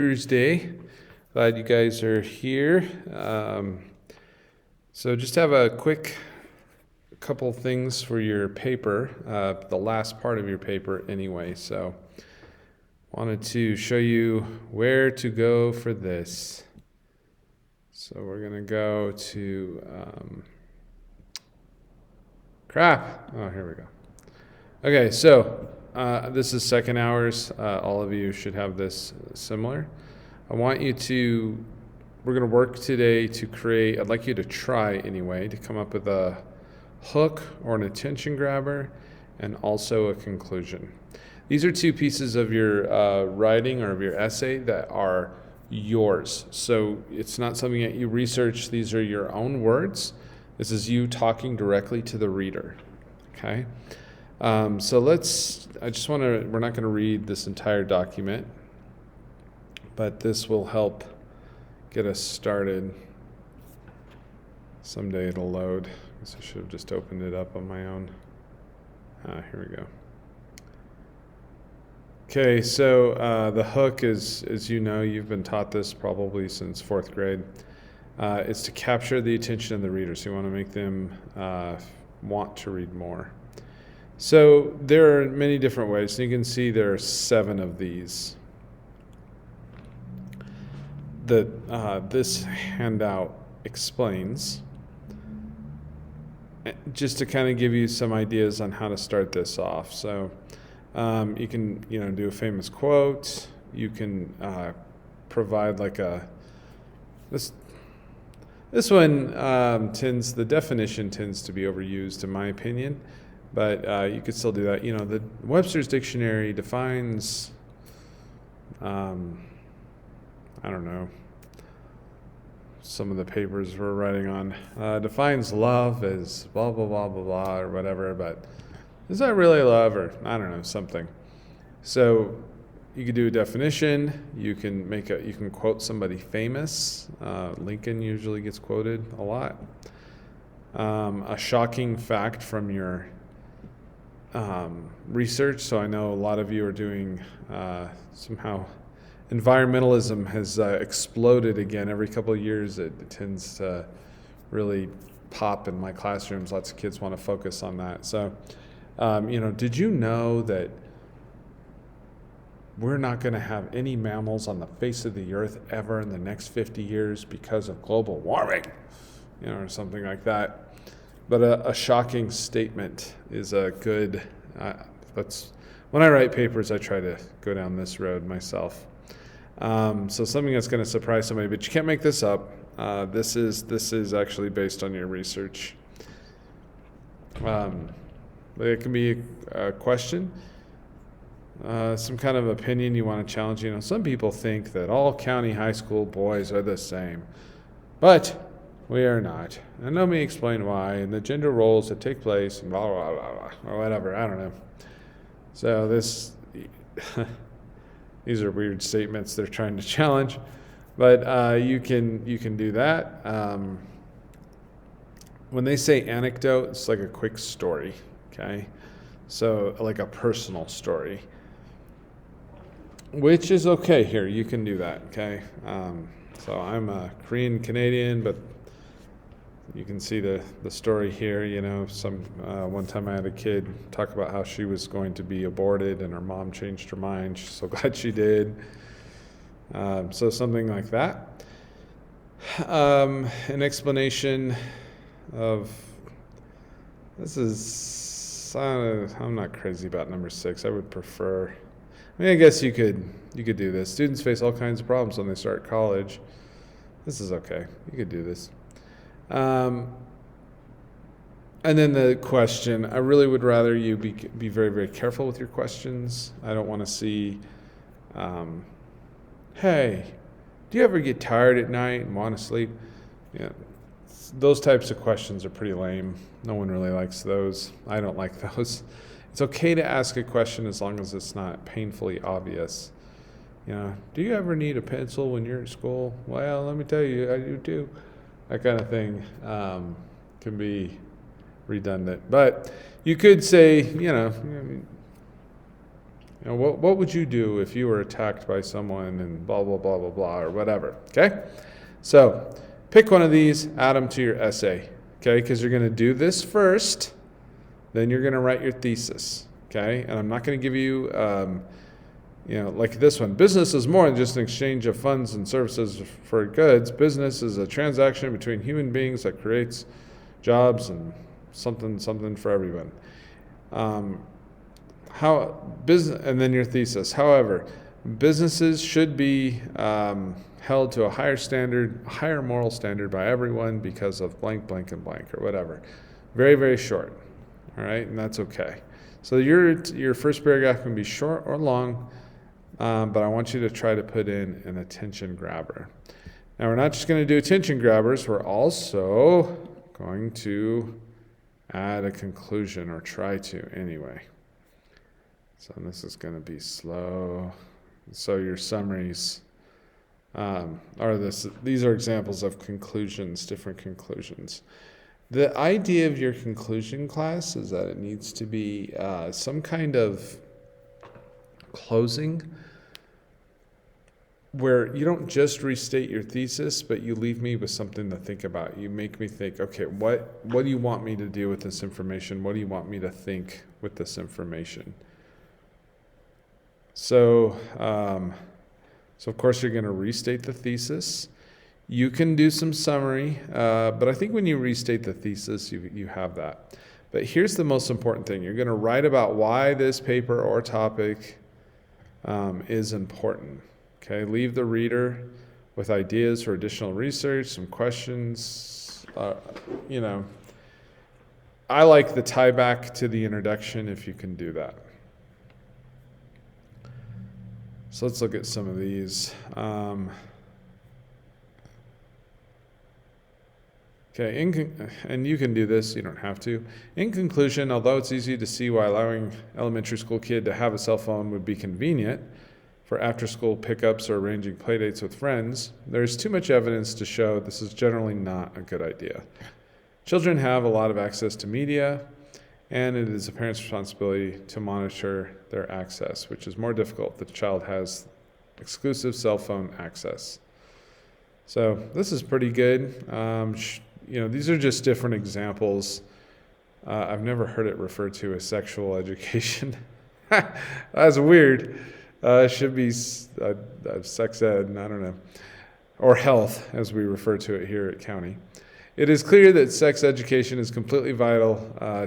Thursday. Glad you guys are here. So just have a quick couple things for your paper, the last part of your paper anyway. So wanted to show you where to go for this. So we're going to go to, here we go. Okay, so this is second hours. All of you should have this similar. I want you to, we're going to work today to create, I'd like you to try anyway, to come up with a hook or an attention grabber and also a conclusion. These are two pieces of your writing or of your essay that are yours. So it's not something that you research. These are your own words. This is you talking directly to the reader. Okay? So we're not going to read this entire document, but this will help get us started. Someday it'll load. I guess I should have just opened it up on my own. Here we go. Okay, so the hook is, as you know, you've been taught this probably since fourth grade. It's to capture the attention of the reader. So you want to make them want to read more. So there are many different ways. You can see there are 7 of these. This handout explains, just to kind of give you some ideas on how to start this off. So you can do a famous quote. You can provide like this one the definition tends to be overused in my opinion. But you could still do that. The Webster's Dictionary defines, I don't know, some of the papers we're writing on, defines love as blah, blah, blah, blah, blah, or whatever. But is that really love, or I don't know, something. So you could do a definition. You can quote somebody famous. Lincoln usually gets quoted a lot. A shocking fact from your research. So I know a lot of you are doing somehow environmentalism has exploded again. Every couple of years it tends to really pop in my classrooms. Lots of kids want to focus on that. So did you know that we're not going to have any mammals on the face of the earth ever in the next 50 years because of global warming, or something like that? But a shocking statement is a good, when I write papers, I try to go down this road myself. So something that's going to surprise somebody, but you can't make this up. This is actually based on your research. It can be a question, some kind of opinion you want to challenge. Some people think that all county high school boys are the same, but we are not. And let me explain why, and the gender roles that take place, and blah, blah, blah, blah, or whatever. I don't know. So these are weird statements they're trying to challenge, but you can do that. When they say anecdote, it's like a quick story, okay? So like a personal story, which is okay here. You can do that, okay? So I'm a Korean Canadian, but you can see the story here. One time I had a kid talk about how she was going to be aborted and her mom changed her mind. She's so glad she did. So something like that. An explanation of this is, I'm not crazy about number 6. I would prefer, I guess you could do this. Students face all kinds of problems when they start college. This is okay. You could do this. And then the question, I really would rather you be very, very careful with your questions. I don't want to see, hey, do you ever get tired at night and want to sleep? Those types of questions are pretty lame. No one really likes those. I don't like those. It's okay to ask a question as long as it's not painfully obvious. Do you ever need a pencil when you're at school? Well, let me tell you, I do too. That kind of thing can be redundant. But you could say, What would you do if you were attacked by someone and blah, blah, blah, blah, blah, or whatever, okay? So pick one of these, add them to your essay, okay? Because you're going to do this first, then you're going to write your thesis, okay? And I'm not going to give you, like this one. Business is more than just an exchange of funds and services for goods. Business is a transaction between human beings that creates jobs and something for everyone. And then your thesis. However, businesses should be held to a higher moral standard by everyone because of blank, blank, and blank, or whatever. Very, very short. All right, and that's okay. So your first paragraph can be short or long, but I want you to try to put in an attention grabber. Now, we're not just going to do attention grabbers. We're also going to add a conclusion, or try to anyway. So this is going to be slow. So your summaries these are examples of conclusions, different conclusions. The idea of your conclusion class is that it needs to be some kind of closing where you don't just restate your thesis, but you leave me with something to think about. You make me think, okay, what do you want me to do with this information? What do you want me to think with this information? So of course you're going to restate the thesis. You can do some summary, but I think when you restate the thesis, you have that. But here's the most important thing. You're going to write about why this paper or topic is important. Okay, leave the reader with ideas for additional research, some questions. I like the tie back to the introduction if you can do that. So let's look at some of these. And you can do this, you don't have to. In conclusion, although it's easy to see why allowing elementary school kid to have a cell phone would be convenient for after-school pickups or arranging playdates with friends, there's too much evidence to show this is generally not a good idea. Children have a lot of access to media, and it is a parent's responsibility to monitor their access, which is more difficult if the child has exclusive cell phone access. So this is pretty good. These are just different examples. I've never heard it referred to as sexual education. That's weird. It should be sex ed, I don't know, or health, as we refer to it here at County. It is clear that sex education is completely vital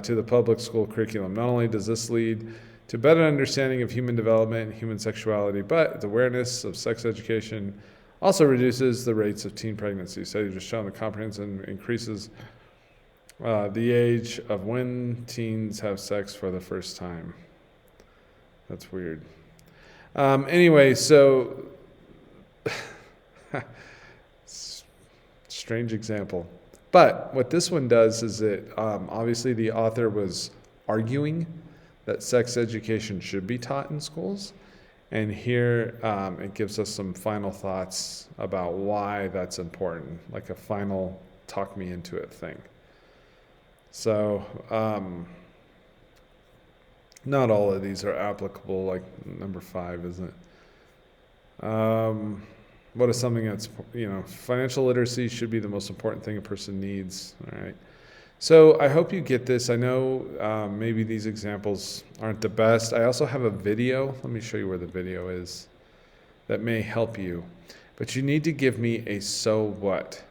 to the public school curriculum. Not only does this lead to better understanding of human development and human sexuality, but the awareness of sex education also reduces the rates of teen pregnancy. Studies have shown that comprehensive increases the age of when teens have sex for the first time. That's weird. Anyway, so strange example. But what this one does is that obviously the author was arguing that sex education should be taught in schools. And here it gives us some final thoughts about why that's important, like a final talk me into it thing. So not all of these are applicable, like number 5, isn't it? What is something that's, financial literacy should be the most important thing a person needs, all right? So I hope you get this. I know maybe these examples aren't the best. I also have a video. Let me show you where the video is that may help you. But you need to give me a so what.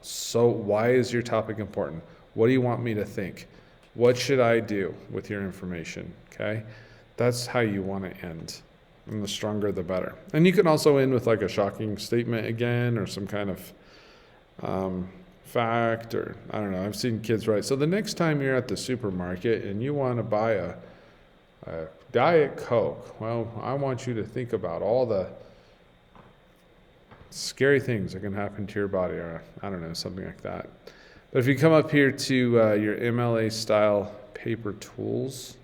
So why is your topic important? What do you want me to think? What should I do with your information? Okay? That's how you want to end. And the stronger, the better. And you can also end with like a shocking statement again, or some kind of fact, or I don't know. I've seen kids write. So the next time you're at the supermarket and you want to buy a Diet Coke, well, I want you to think about all the scary things that can happen to your body, or I don't know, something like that. But if you come up here to your MLA style paper tools,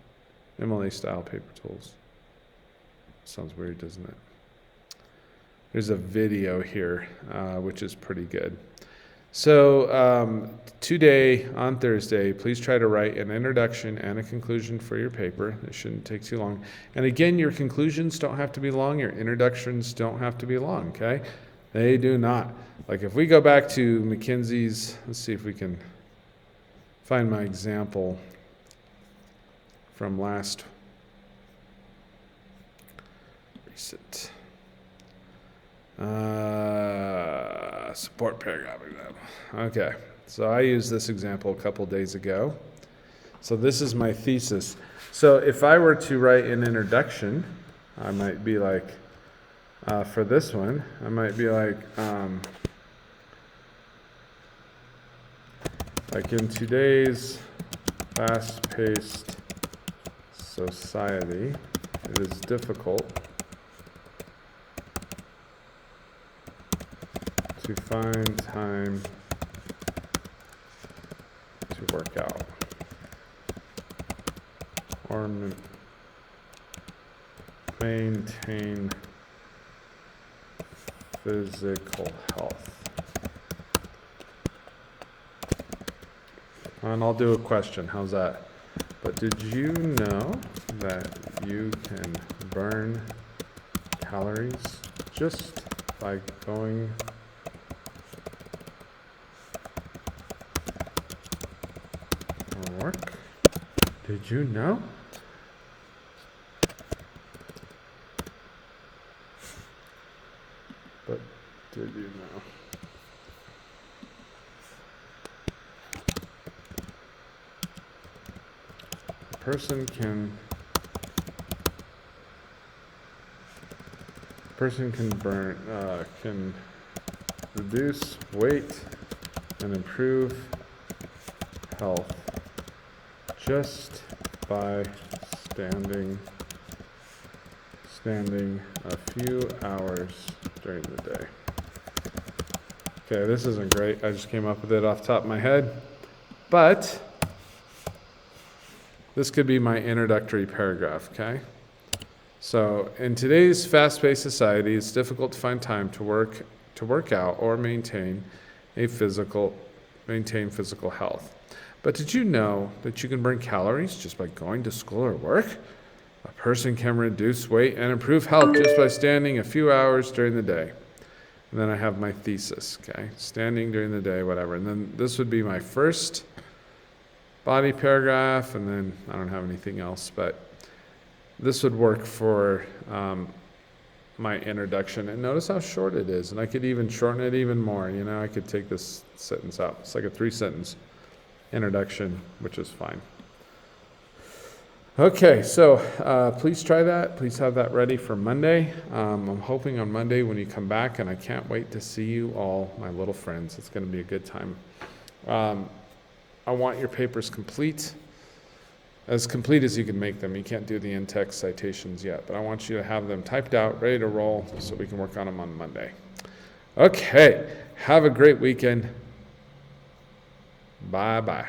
sounds weird, doesn't it? There's a video here, which is pretty good. So today, on Thursday, please try to write an introduction and a conclusion for your paper. It shouldn't take too long. And again, your conclusions don't have to be long. Your introductions don't have to be long, okay? They do not. Like if we go back to McKinsey's, let's see if we can find my example from last recent. Support paragraph example. Okay, so I used this example a couple days ago. So this is my thesis. So if I were to write an introduction, I might be like, for this one, I might be like in today's fast-paced society, it is difficult to find time to work out or maintain physical health. And I'll do a question, how's that? But did you know that you can burn calories just by going to work? Did you know? But did you know? A person can reduce weight and improve health just by standing a few hours during the day. Okay, this isn't great. I just came up with it off the top of my head, but this could be my introductory paragraph, okay? So, in today's fast-paced society, it's difficult to find time to work out or maintain physical health. But did you know that you can burn calories just by going to school or work? A person can reduce weight and improve health just by standing a few hours during the day. And then I have my thesis, okay? Standing during the day, whatever. And then this would be my first body paragraph, and then I don't have anything else, but this would work for my introduction. And notice how short it is, and I could even shorten it even more. You know, I could take this sentence out. It's like a 3-sentence introduction, which is fine. Okay, so please try that. Please have that ready for Monday. I'm hoping on Monday when you come back, and I can't wait to see you all, my little friends. It's going to be a good time. I want your papers complete as you can make them. You can't do the in-text citations yet, but I want you to have them typed out, ready to roll, so we can work on them on Monday. Okay, have a great weekend. Bye-bye.